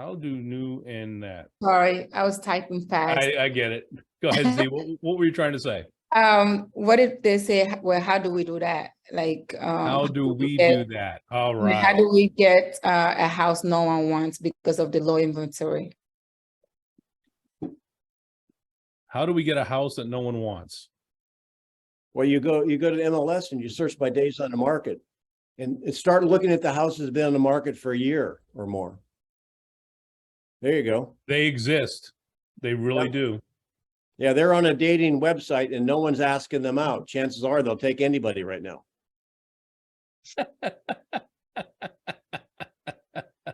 new and that? Sorry, I was typing fast. I get it. Go ahead, Z. What were you trying to say? What if they say, well, how do we do that? Like, How do we do that? All I mean, how right. do we get a house no one wants because of the low inventory? How do we get a house that no one wants? Well, you go to the MLS and you search by days on the market and start looking at the houses that have been on the market for a year or more. There you go. They exist. They really do. Yeah, they're on a dating website and no one's asking them out. Chances are they'll take anybody right now.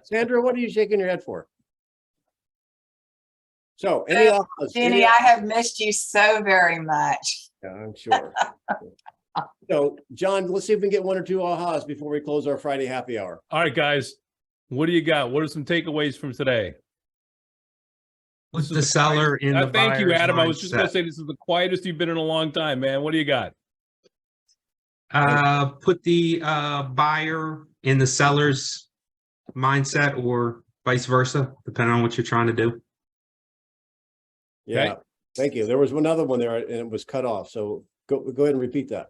Sandra, what are you shaking your head for? So, any offers? Denny, I have missed you so very much. Yeah, I'm sure. So, John, let's see if we can get one or two ahas before we close our Friday happy hour. All right, guys. What do you got? What are some takeaways from today? Put the seller in the Thank you, buyer's Adam. I was just going to mindset. say this is the quietest you've been in a long time, man. What do you got? Put the buyer in the seller's mindset or vice versa, depending on what you're trying to do. Yeah, thank you. There was another one there and it was cut off. So go ahead and repeat that.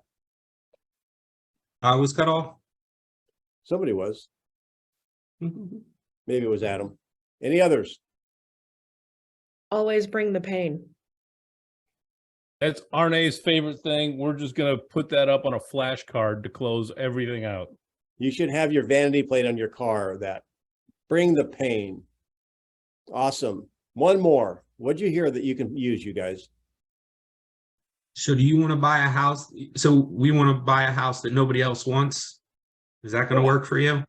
I was cut off. Somebody was. Maybe it was Adam. Any others? Always bring the pain. That's Arne's favorite thing. We're just going to put that up on a flashcard to close everything out. You should have your vanity plate on your car that bring the pain. Awesome. One more. What'd you hear that you can use, you guys? So do you want to buy a house? So we want to buy a house that nobody else wants. Is that going to work for you?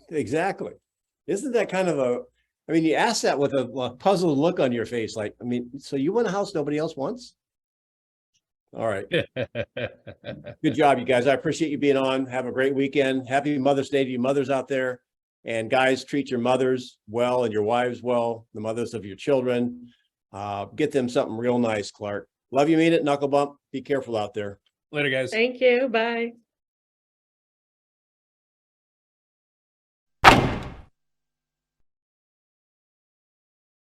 Exactly. Isn't that kind of I mean, you ask that with a puzzled look on your face. Like, I mean, so you want a house nobody else wants? All right. Good job, you guys. I appreciate you being on. Have a great weekend. Happy Mother's Day to you mothers out there. And guys, treat your mothers well and your wives well, the mothers of your children. Get them something real nice, Clark. Love you, mean it, knuckle bump. Be careful out there. Later, guys. Thank you. Bye.